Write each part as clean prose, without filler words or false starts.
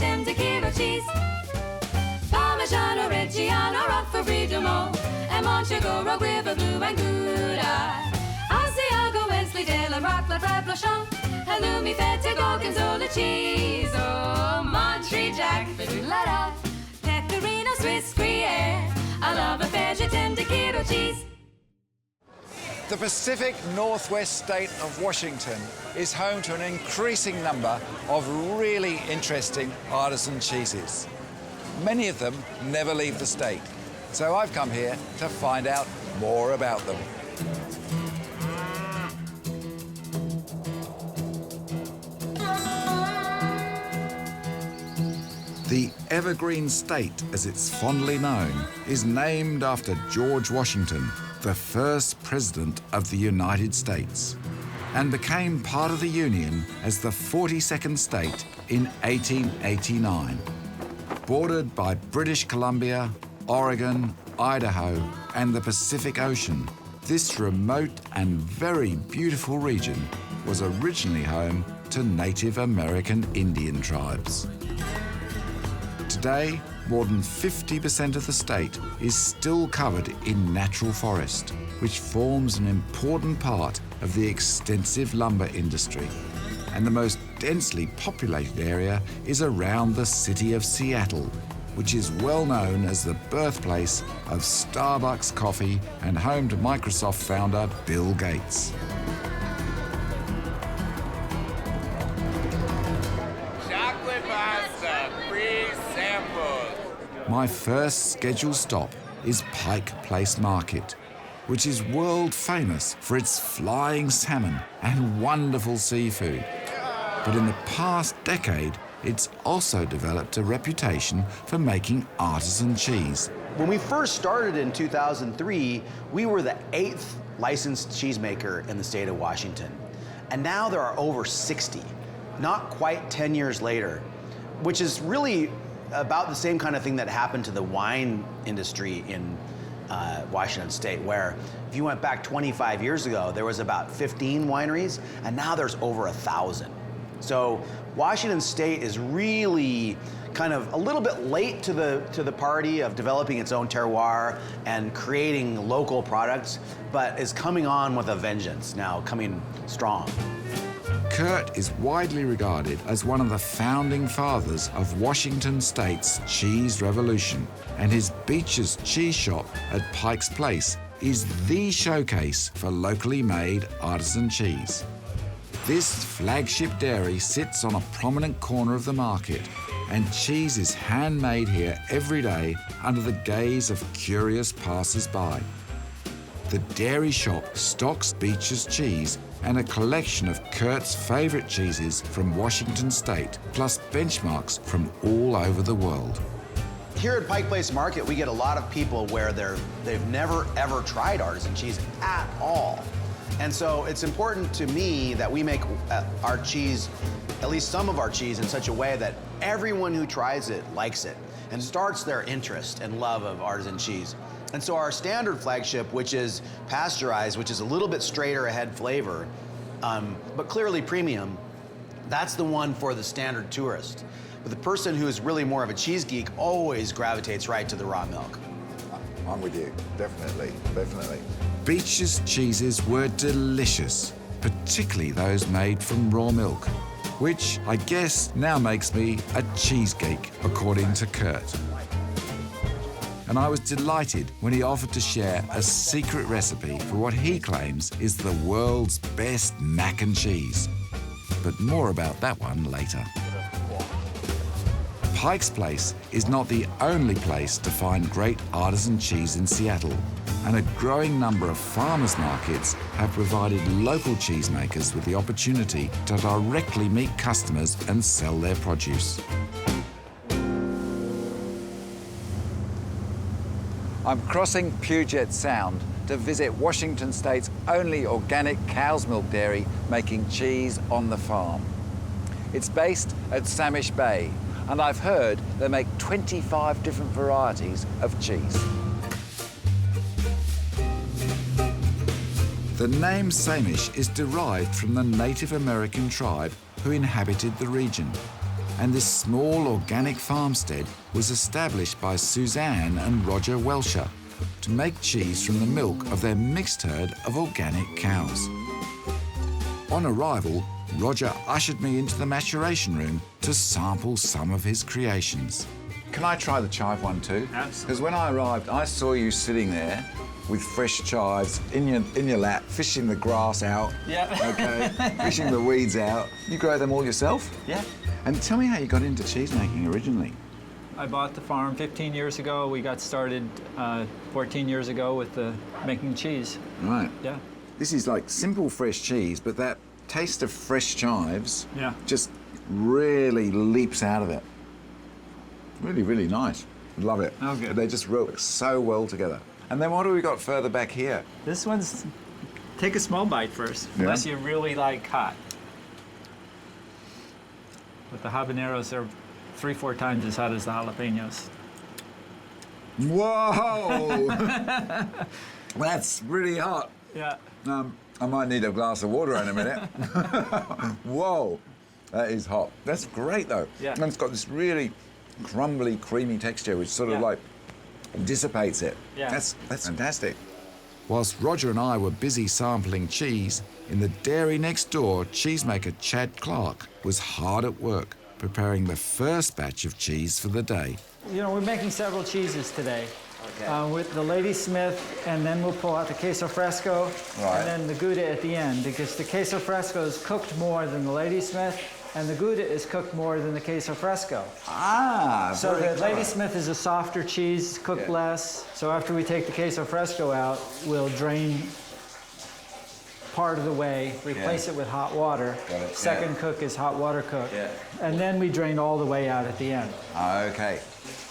tender Kiro cheese. Parmigiano Reggiano, Roquefort, Dumont, and Montegoro, River Blue and Gouda. Asiago, Wesley, Dale, Rockland, Reblochon, Halloumi, Feta, Gorgonzola cheese. Oh, Monterey Jack, Bedulada, Pecorino, Swiss Gruyere. I love a veggie tender Kiro cheese. The Pacific Northwest state of Washington is home to an increasing number of really interesting artisan cheeses. Many of them never leave the state, so I've come here to find out more about them. The Evergreen State, as it's fondly known, is named after George Washington, the first president of the United States, and became part of the Union as the 42nd state in 1889. Bordered by British Columbia, Oregon, Idaho, and the Pacific Ocean, this remote and very beautiful region was originally home to Native American Indian tribes. Today, more than 50% of the state is still covered in natural forest, which forms an important part of the extensive lumber industry. And the most densely populated area is around the city of Seattle, which is well known as the birthplace of Starbucks coffee and home to Microsoft founder Bill Gates. Chocolate pasta, free samples. My first scheduled stop is Pike Place Market, which is world famous for its flying salmon and wonderful seafood. But in the past decade, it's also developed a reputation for making artisan cheese. When we first started in 2003, we were the 8th licensed cheesemaker in the state of Washington. And now there are over 60, not quite 10 years later, which is really about the same kind of thing that happened to the wine industry in Washington State, where if you went back 25 years ago, there was about 15 wineries, and now there's over 1,000. So Washington State is really kind of a little bit late to the party of developing its own terroir and creating local products, but is coming on with a vengeance now, coming strong. Kurt is widely regarded as one of the founding fathers of Washington State's cheese revolution, and his Beach's Cheese Shop at Pike's Place is the showcase for locally made artisan cheese. This flagship dairy sits on a prominent corner of the market, and cheese is handmade here every day under the gaze of curious passers-by. The dairy shop stocks Beach's cheese and a collection of Kurt's favourite cheeses from Washington State, plus benchmarks from all over the world. Here at Pike Place Market, we get a lot of people where they've never ever tried artisan cheese at all. And so it's important to me that we make our cheese, at least some of our cheese, in such a way that everyone who tries it likes it and starts their interest and love of artisan cheese. And so our standard flagship, which is pasteurized, which is a little bit straighter ahead flavor, but clearly premium, that's the one for the standard tourist. But the person who is really more of a cheese geek always gravitates right to the raw milk. I'm with you, definitely, definitely. Beach's cheeses were delicious, particularly those made from raw milk, which I guess now makes me a cheese geek, according to Kurt. And I was delighted when he offered to share a secret recipe for what he claims is the world's best mac and cheese. But more about that one later. Pike's Place is not the only place to find great artisan cheese in Seattle, and a growing number of farmers markets have provided local cheesemakers with the opportunity to directly meet customers and sell their produce. I'm crossing Puget Sound to visit Washington State's only organic cow's milk dairy making cheese on the farm. It's based at Samish Bay, and I've heard they make 25 different varieties of cheese. The name Samish is derived from the Native American tribe who inhabited the region. And this small organic farmstead was established by Suzanne and Roger Welsher to make cheese from the milk of their mixed herd of organic cows. On arrival, Roger ushered me into the maturation room to sample some of his creations. Can I try the chive one too? Absolutely. Because when I arrived, I saw you sitting there with fresh chives in your lap, fishing the grass out. Yeah. Okay. Fishing the weeds out. You grow them all yourself? Yeah. And tell me how you got into cheese making originally. I bought the farm 15 years ago. We got started 14 years ago with making cheese. Right. Yeah. This is like simple fresh cheese, but that taste of fresh chives just really leaps out of it. Really, really nice. Love it. Oh, good. They just work so well together. And then what do we got further back here? This one's, take a small bite first, Yeah. unless you really like hot. But the habaneros are 3-4 times as hot as the jalapenos. Whoa! That's really hot. Yeah. I might need a glass of water in a minute. Whoa, that is hot. That's great though. Yeah. And it's got this really crumbly, creamy texture, which sort of Yeah. like dissipates it. Yeah. That's fantastic. Whilst Roger and I were busy sampling cheese, in the dairy next door, cheesemaker Chad Clark was hard at work preparing the first batch of cheese for the day. You know, we're making several cheeses today. Okay. With the Lady Smith, and then we'll pull out the queso fresco, Right. and then the Gouda at the end, because the queso fresco is cooked more than the Lady Smith, and the Gouda is cooked more than the queso fresco. Ah, So very the clever. Lady Smith is a softer cheese, cooked Yeah. less. So after we take the queso fresco out, we'll drain part of the way, replace it with hot water. Got it, Second yeah. cook is hot water cook. Yeah. And then we drain all the way out at the end. Okay.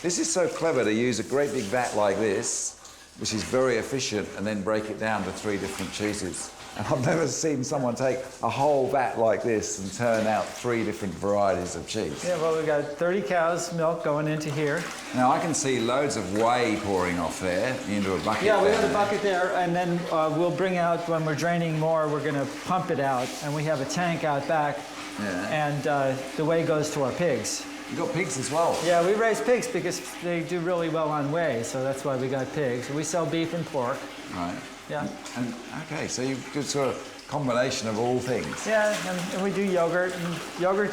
This is so clever to use a great big vat like this, which is very efficient, and then break it down to 3 different cheeses. And I've never seen someone take a whole vat like this and turn out 3 different varieties of cheese. Yeah, well, we've got 30 cows' milk going into here. Now, I can see loads of whey pouring off there into a bucket. Yeah, we there. have a bucket there, and then we'll bring out, when we're draining more, we're going to pump it out, and we have a tank out back, and the whey goes to our pigs. You've got pigs as well. Yeah, we raise pigs because they do really well on whey, so that's why we got pigs. We sell beef and pork. Right. Yeah. And okay, so you've got sort of combination of all things. Yeah, and we do yogurt,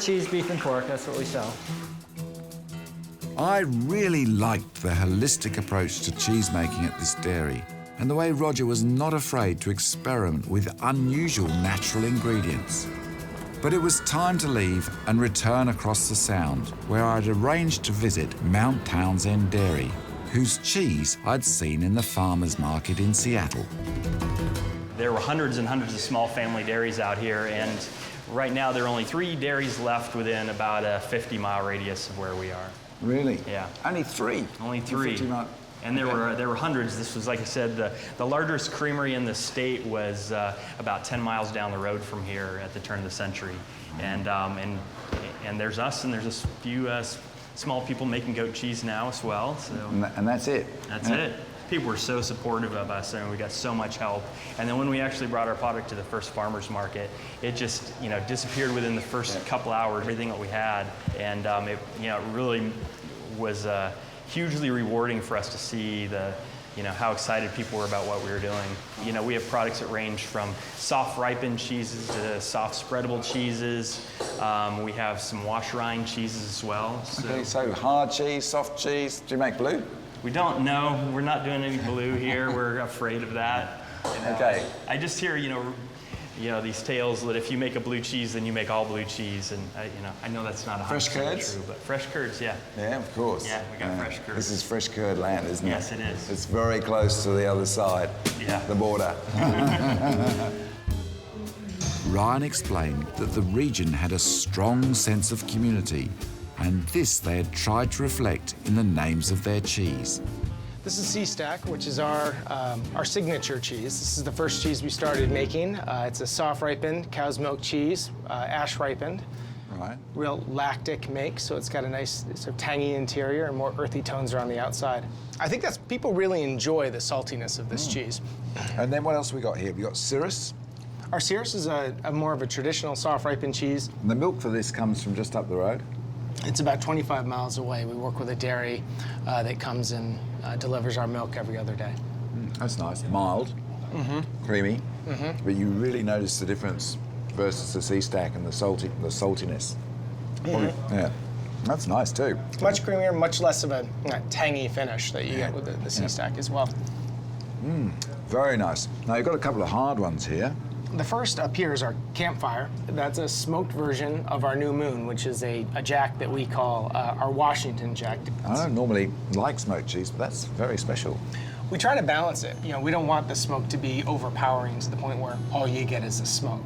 cheese, beef, and pork. That's what we sell. I really liked the holistic approach to cheese making at this dairy, and the way Roger was not afraid to experiment with unusual natural ingredients. But it was time to leave and return across the Sound, where I'd arranged to visit Mount Townsend Dairy, whose cheese I'd seen in the farmers market in Seattle. There were hundreds and hundreds of small family dairies out here, and right now there are only 3 dairies left within about a 50-mile radius of where we are. Really? Yeah. Only 3? Only 3. And there were hundreds. This was, like I said, the largest creamery in the state was about 10 miles down the road from here at the turn of the century. And there's us, and there's a few small people making goat cheese now as well. So And that's it? that's it. People were so supportive of us, and we got so much help. And then when we actually brought our product to the first farmers market, it just disappeared within the first couple hours, everything that we had. And it really was hugely rewarding for us to see how excited people were about what we were doing. We have products that range from soft ripened cheeses to soft spreadable cheeses. We have some wash rind cheeses as well. Okay, so hard cheese, soft cheese. Do you make blue? We don't know. We're not doing any blue here. We're afraid of that. Okay. I just hear, these tales that if you make a blue cheese, then you make all blue cheese, and I know that's not 100% Fresh curds? true, but fresh curds, yeah. Yeah, of course. Yeah, we got fresh curds. This is fresh curd land, isn't it? Yes, it is. It's very close to the other side. Yeah. The border. Ryan explained that the region had a strong sense of community, and this they had tried to reflect in the names of their cheese. This is C-Stack, which is our signature cheese. This is the first cheese we started making. It's a soft ripened cow's milk cheese, ash ripened. Right. Real lactic make, so it's got a nice sort of tangy interior and more earthy tones around the outside. I think people really enjoy the saltiness of this cheese. And then what else we got here? We got Cirrus. Our Cirrus is a more of a traditional soft ripened cheese. And the milk for this comes from just up the road. It's about 25 miles away. We work with a dairy that comes and delivers our milk every other day. That's nice. Mild, creamy, but you really notice the difference versus the sea stack and the saltiness. Yeah, that's nice too. Much creamier, much less of a tangy finish that you get with the sea stack as well. Very nice. Now, you've got a couple of hard ones here. The first up here is our campfire. That's a smoked version of our New Moon, which is a jack that we call our Washington Jack. I don't normally like smoked cheese, but that's very special. We try to balance it. You know, we don't want the smoke to be overpowering to the point where all you get is the smoke.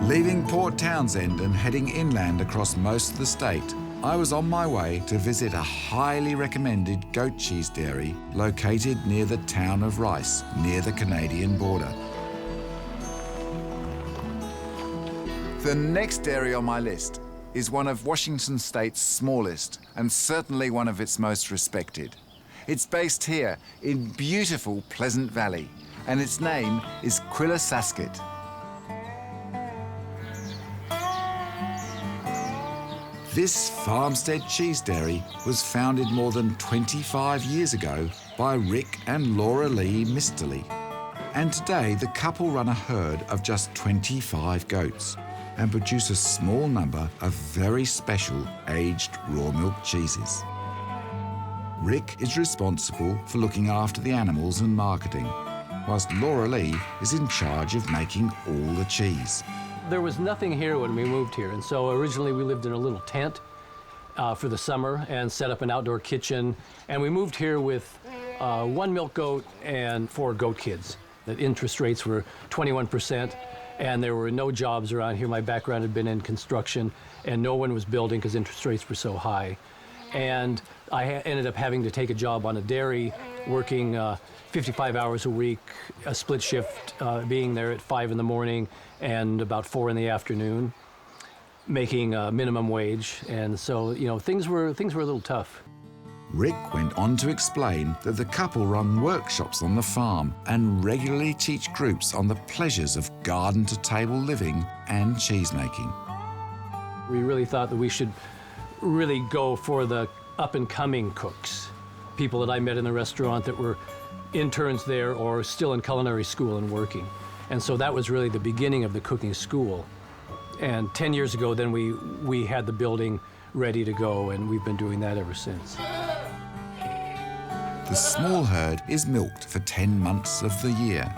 Leaving Port Townsend and heading inland across most of the state, I was on my way to visit a highly recommended goat cheese dairy located near the town of Rice, near the Canadian border. The next dairy on my list is one of Washington State's smallest and certainly one of its most respected. It's based here in beautiful Pleasant Valley, and its name is Quilla Saset. This Farmstead cheese dairy was founded more than 25 years ago by Rick and Laura Lee Misterly. And today, the couple run a herd of just 25 goats and produce a small number of very special aged raw milk cheeses. Rick is responsible for looking after the animals and marketing, whilst Laura Lee is in charge of making all the cheese. There was nothing here when we moved here, and so originally we lived in a little tent for the summer and set up an outdoor kitchen. And we moved here with 1 milk goat and 4 goat kids. The interest rates were 21%, and there were no jobs around here. My background had been in construction, and no one was building because interest rates were so high. And I ended up having to take a job on a dairy, working 55 hours a week, a split shift, being there at 5 in the morning and about 4 in the afternoon, making minimum wage. And so, you know, things were a little tough. Rick went on to explain that the couple run workshops on the farm and regularly teach groups on the pleasures of garden-to-table living and cheese-making. We really thought that we should really go for the up-and-coming cooks, people that I met in the restaurant that were interns there or still in culinary school and working. And so that was really the beginning of the cooking school. And 10 years ago, then we had the building ready to go, and we've been doing that ever since. The small herd is milked for 10 months of the year.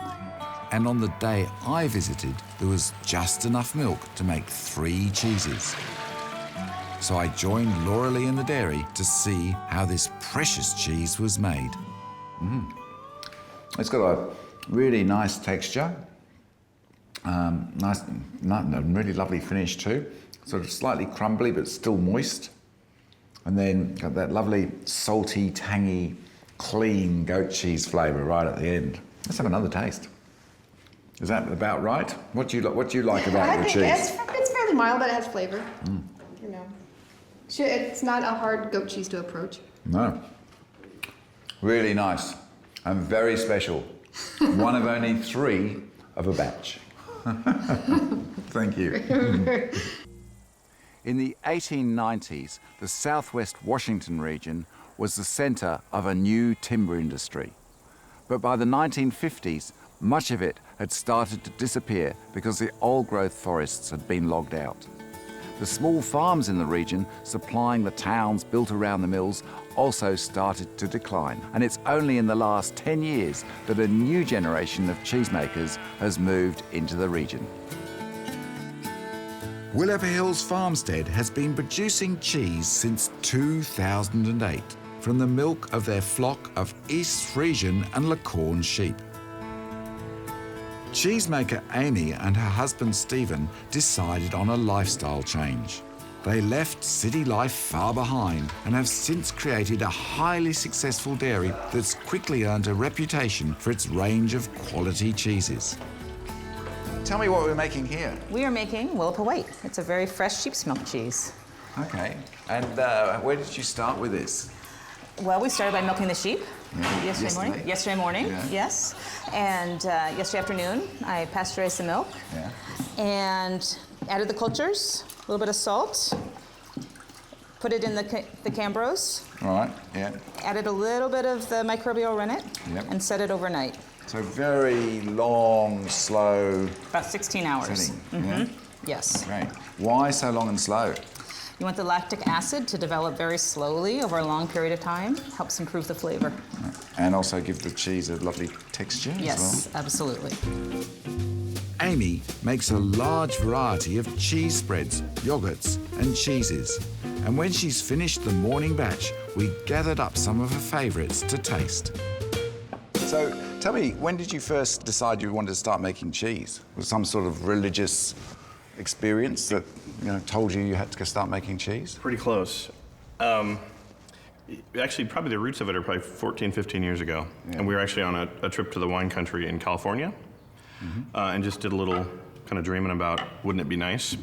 And on the day I visited, there was just enough milk to make 3 cheeses. So I joined Laura Lee in the dairy to see how this precious cheese was made. It's got a really nice texture, nice, a really lovely finish too. Sort of slightly crumbly but still moist. And then got that lovely salty, tangy, clean goat cheese flavour right at the end. Let's have another taste. Is that about right? What do you like about your cheese? It's fairly mild, but it has flavour. You know, it's not a hard goat cheese to approach. No. Really nice and very special. One of only 3 of a batch. Thank you. In the 1890s, the southwest Washington region was the centre of a new timber industry. But by the 1950s, much of it had started to disappear because the old-growth forests had been logged out. The small farms in the region supplying the towns built around the mills also started to decline, and it's only in the last 10 years that a new generation of cheesemakers has moved into the region. Willapa Hills Farmstead has been producing cheese since 2008 from the milk of their flock of East Frisian and Leghorn sheep. Cheesemaker Amy and her husband Stephen decided on a lifestyle change. They left city life far behind and have since created a highly successful dairy that's quickly earned a reputation for its range of quality cheeses. Tell me what we're making here. We are making Willapa White. It's a very fresh sheep's milk cheese. Okay, and where did you start with this? Well, we started by milking the sheep yesterday morning. Yeah. Yes. And yesterday afternoon, I pasteurized the milk. Yeah. And added the cultures, a little bit of salt. Put it in the Cambros. All right, yeah. Added a little bit of the microbial rennet. Yep. And set it overnight. So very long, slow. About 16 hours. Setting, yeah? Yes. Great. Why so long and slow? You want the lactic acid to develop very slowly over a long period of time. Helps improve the flavor. And also give the cheese a lovely texture as well. Yes, absolutely. Amy makes a large variety of cheese spreads, yogurts and cheeses. And when she's finished the morning batch, we gathered up some of her favourites to taste. So tell me, when did you first decide you wanted to start making cheese? Was it some sort of religious experience that told you had to start making cheese? Pretty close. Actually, probably the roots of it are probably 14, 15 years ago. Yeah. And we were actually on a trip to the wine country in California. And just did a little kind of dreaming about wouldn't it be nice,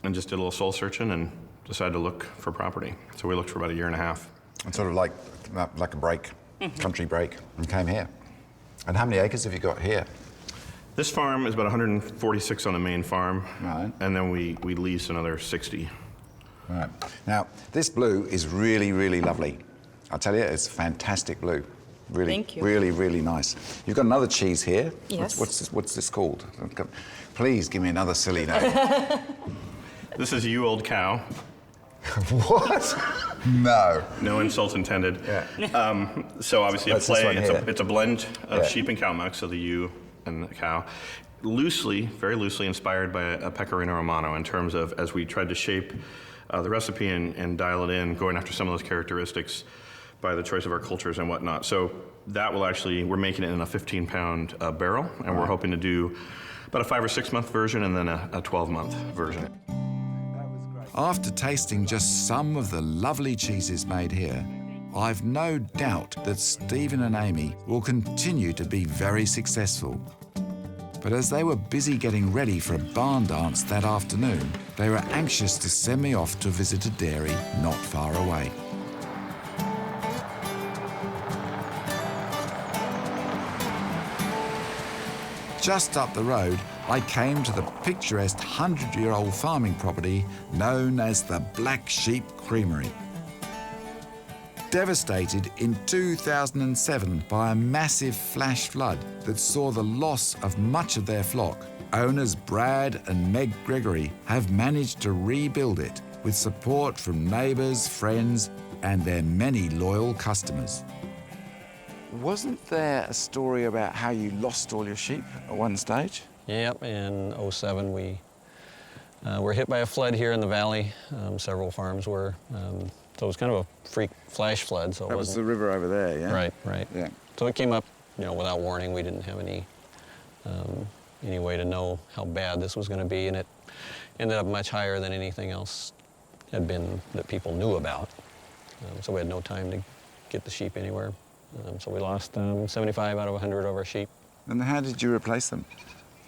and just did a little soul searching and decided to look for property. So we looked for about a year and a half. And sort of like a break, country break, and came here. And how many acres have you got here? This farm is about 146 on the main farm. Right. And then we lease another 60. Right. Now, this blue is really, really lovely. I'll tell you, it's fantastic blue. Really, Thank you. Really, really nice. You've got another cheese here. Yes. What's this called? Please give me another silly name. This is You Old Cow. What? No. No insult intended. Yeah. So obviously That's this one here. it's a blend of Yeah. sheep and cow milk, so the ewe and the cow. Very loosely inspired by a Pecorino Romano in terms of, as we tried to shape the recipe and dial it in, going after some of those characteristics by the choice of our cultures and whatnot. So that will actually, we're making it in a 15-pound barrel, and we're hoping to do about a 5 or 6 month version and then a 12-month version. After tasting just some of the lovely cheeses made here, I've no doubt that Stephen and Amy will continue to be very successful. But as they were busy getting ready for a barn dance that afternoon, they were anxious to send me off to visit a dairy not far away. Just up the road, I came to the picturesque 100-year-old farming property known as the Black Sheep Creamery. Devastated in 2007 by a massive flash flood that saw the loss of much of their flock, owners Brad and Meg Gregory have managed to rebuild it with support from neighbours, friends, and their many loyal customers. Wasn't there a story about how you lost all your sheep at one stage? Yep, in '07 we were hit by a flood here in the valley. Several farms were. So it was kind of a freak flash flood. So that was the river over there, yeah? Right, right. Yeah. So it came up, without warning. We didn't have any way to know how bad this was going to be, and it ended up much higher than anything else had been that people knew about. So we had no time to get the sheep anywhere. So we lost 75 out of 100 of our sheep. And how did you replace them?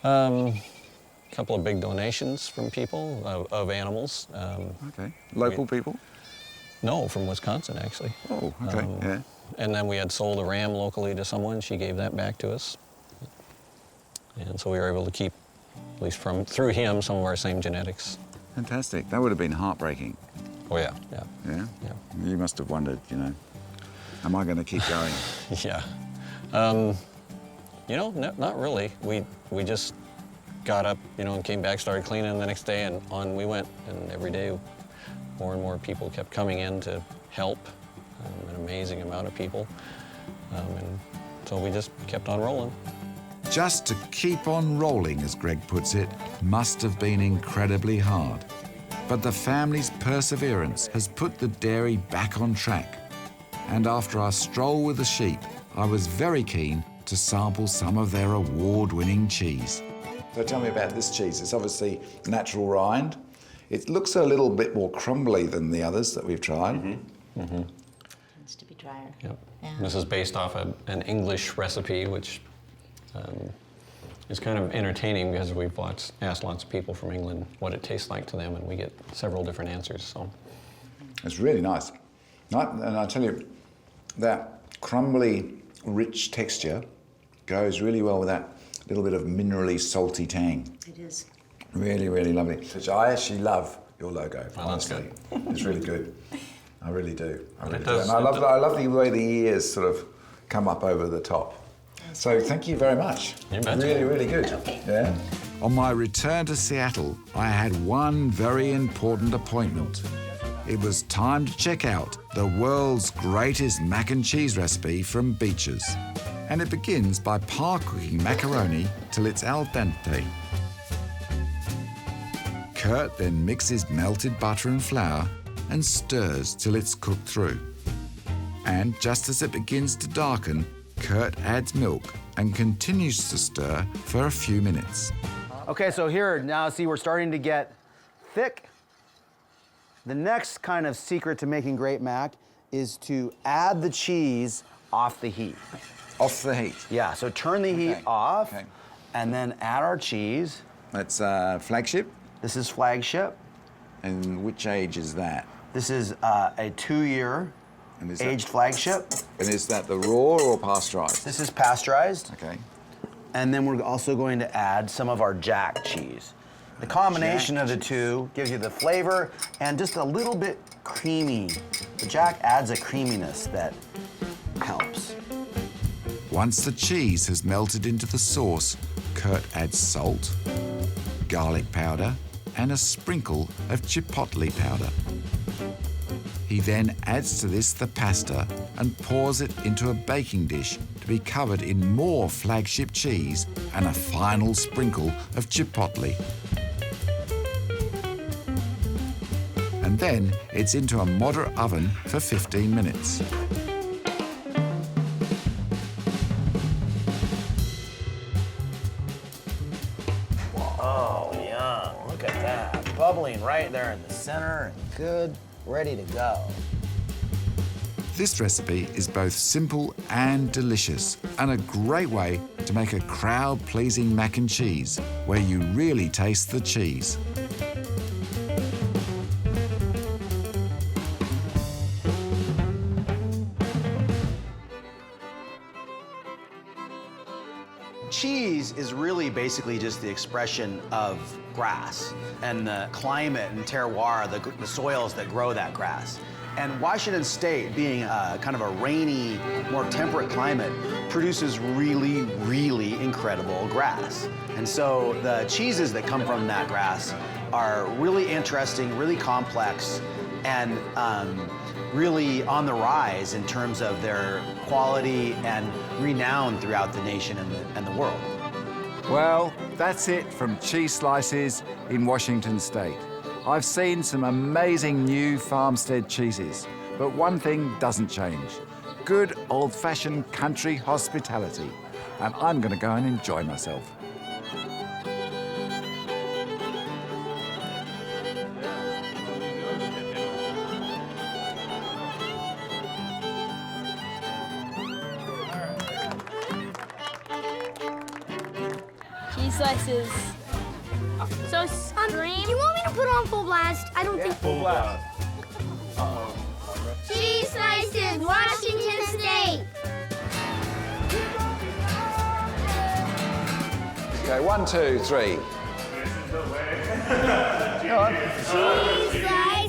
A couple of big donations from people of animals. Okay. Local people? No, from Wisconsin, actually. Oh, okay, yeah. And then we had sold a ram locally to someone. She gave that back to us. And so we were able to keep, at least through him, some of our same genetics. Fantastic. That would have been heartbreaking. Oh, yeah, yeah. Yeah? Yeah. You must have wondered, am I going to keep going? Yeah. Not really. We just got up, and came back, started cleaning the next day, and on we went. And every day, more and more people kept coming in to help, an amazing amount of people. And so we just kept on rolling. Just to keep on rolling, as Greg puts it, must have been incredibly hard. But the family's perseverance has put the dairy back on track. And after our stroll with the sheep, I was very keen to sample some of their award-winning cheese. So tell me about this cheese. It's obviously natural rind. It looks a little bit more crumbly than the others that we've tried. Mm-hmm. Mm-hmm. Tends to be drier. Yep. Yeah. This is based off an English recipe, which is kind of entertaining because we've asked lots of people from England what it tastes like to them, and we get several different answers. So it's really nice. And I tell you, that crumbly, rich texture goes really well with that little bit of minerally salty tang. It is. Really, really lovely. Which I actually love your logo, honestly. It's really good. I really do. I really do. And I love the way the ears sort of come up over the top. So thank you very much. You bet. Really, really good. Yeah. On my return to Seattle, I had one very important appointment. It was time to check out the world's greatest mac and cheese recipe from Beaches. And it begins by par-cooking macaroni till it's al dente. Kurt then mixes melted butter and flour and stirs till it's cooked through. And just as it begins to darken, Kurt adds milk and continues to stir for a few minutes. Okay, so here, now see, we're starting to get thick. The next kind of secret to making great mac is to add the cheese off the heat. Off the heat? Yeah, so turn the heat off, and then add our cheese. That's Flagship? This is Flagship. And which age is that? This is a 2-year aged Flagship. And is that the raw or pasteurized? This is pasteurized. Okay. And then we're also going to add some of our Jack cheese. The combination of the two gives you the flavor and just a little bit creamy. The Jack adds a creaminess that helps. Once the cheese has melted into the sauce, Kurt adds salt, garlic powder, and a sprinkle of chipotle powder. He then adds to this the pasta and pours it into a baking dish to be covered in more Flagship cheese and a final sprinkle of chipotle. And then it's into a moderate oven for 15 minutes. Oh, yum. Look at that. Bubbling right there in the center and good, ready to go. This recipe is both simple and delicious, and a great way to make a crowd-pleasing mac and cheese, where you really taste the cheese. Cheese is really basically just the expression of grass and the climate and terroir, the soils that grow that grass. And Washington State, being kind of a rainy, more temperate climate, produces really, really incredible grass. And so the cheeses that come from that grass are really interesting, really complex, and really on the rise in terms of their quality and renown throughout the nation and the world. Well, that's it from Cheese Slices in Washington State. I've seen some amazing new Farmstead cheeses, but one thing doesn't change. Good old-fashioned country hospitality. And I'm going to go and enjoy myself. Cheese slices. So, do you want me to put on full blast? I don't think full blast. Cheese slices, Washington State. Okay, 1, 2, 3. Cheese slices.